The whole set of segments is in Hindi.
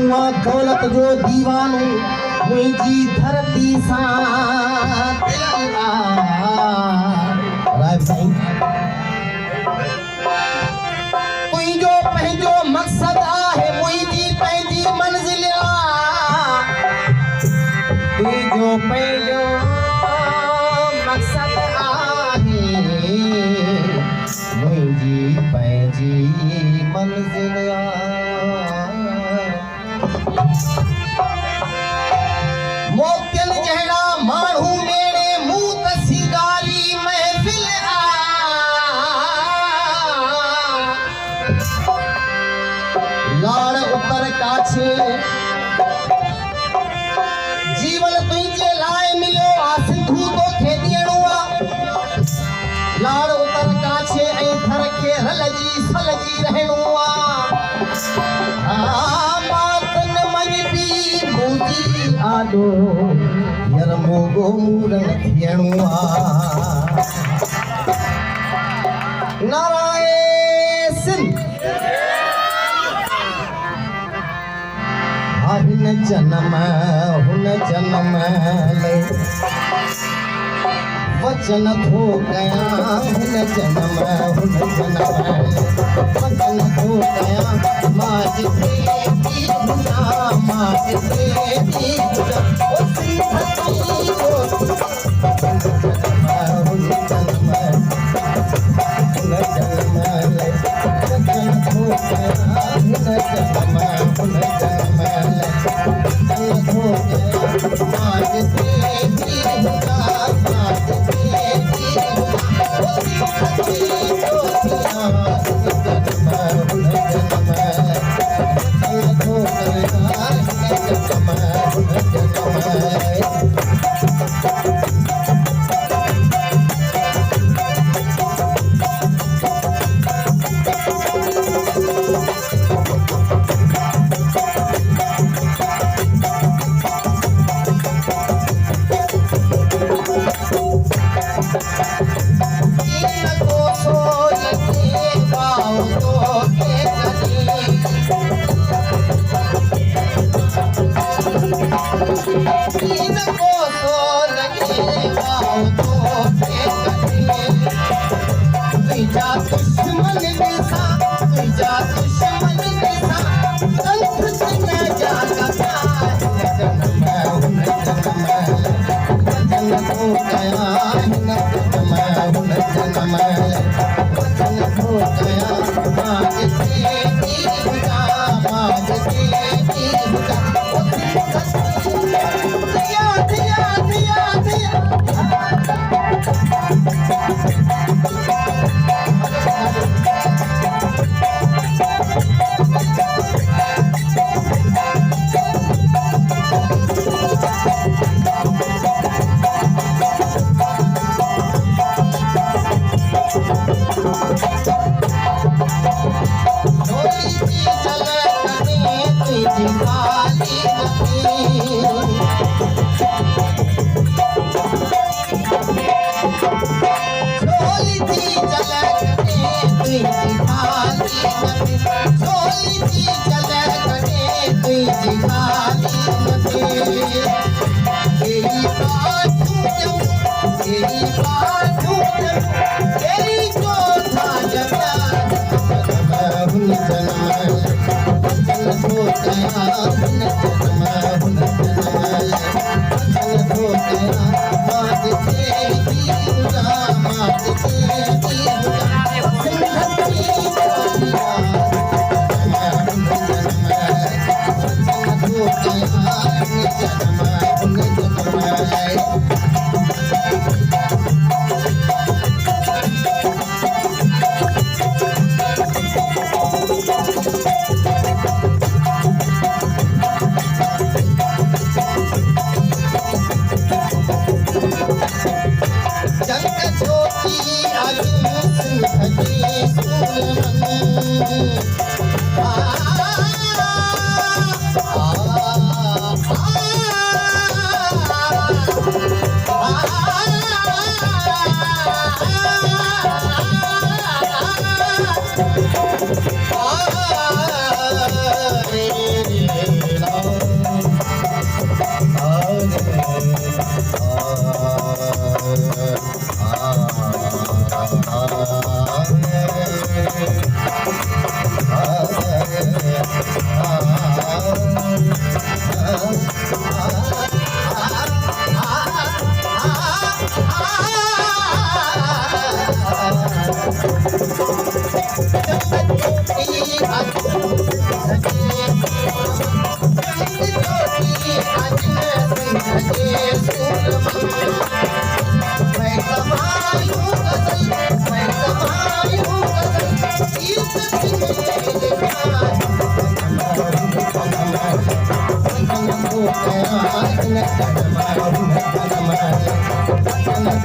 हुआ दौलत जो दीवानो मुझी धरती सा राय साईं कोई जो पंहिंजो मकसद आहे मुझी पंहिंजी मंजिल कोई जो पंहिंजो मकसद आहे मुझी पंहिंजी मंजिल मोकियल जहिड़ा माण्हू मेरे मुंह तसी गाली महफ़िल लाड़ उतर काछे जीवन तुझे लाए मिलो आ सिंधु तो खेदियणो आ लाड़ उतर काछे ऐं थर खे रलजी सलजी रहणो आ मातन मजबी मुजी आडो यरमो गोमूरन थियणो आ नारायण सिंह हिन जन्म हुन जन्म ले वचन थो कयां हिन जन्म हुन जन्म वचन थो कयां मां जिते दी गुना मां जिते दी गुना ओ सिंह थी जो हुन जन्म ले वचन थो कयां हिन जन्म हुन जन्म ले वचन थो कयां मां जिते दी गुना मां जिते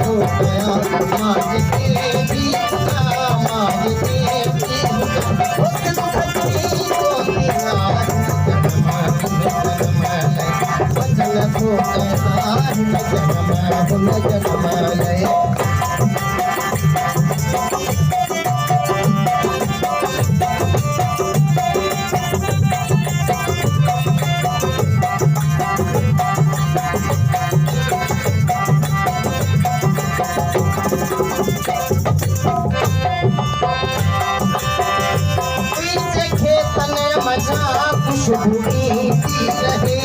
हो गया माज के भी माज के भी हुस्न सच्ची को दिया वचन हो गया जन्म लय मजा खुशबू की रहे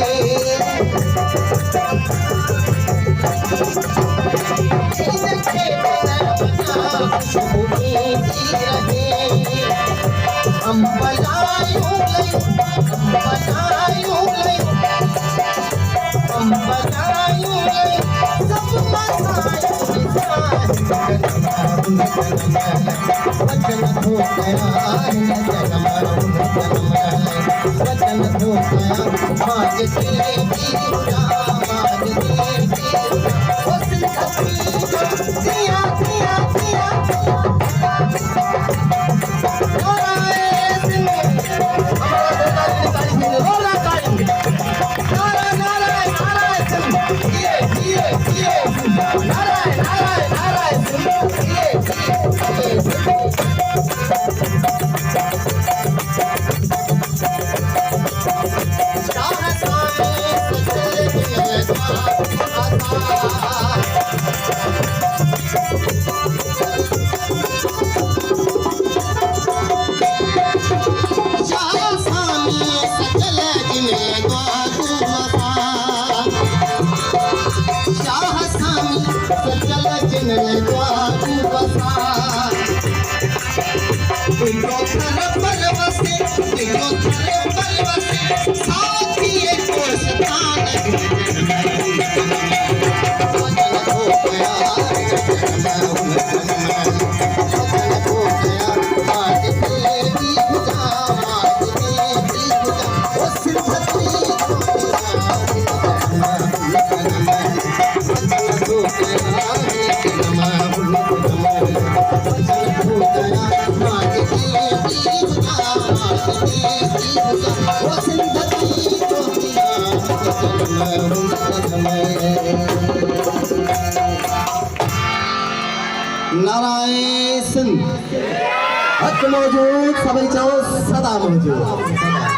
खुशबू की रहे हम बजायूं सब वचन हो गया वचन हो गया माज के दिया दिया दिया दिया नारायण हक मौजूद सभी चो सदा मौजूद।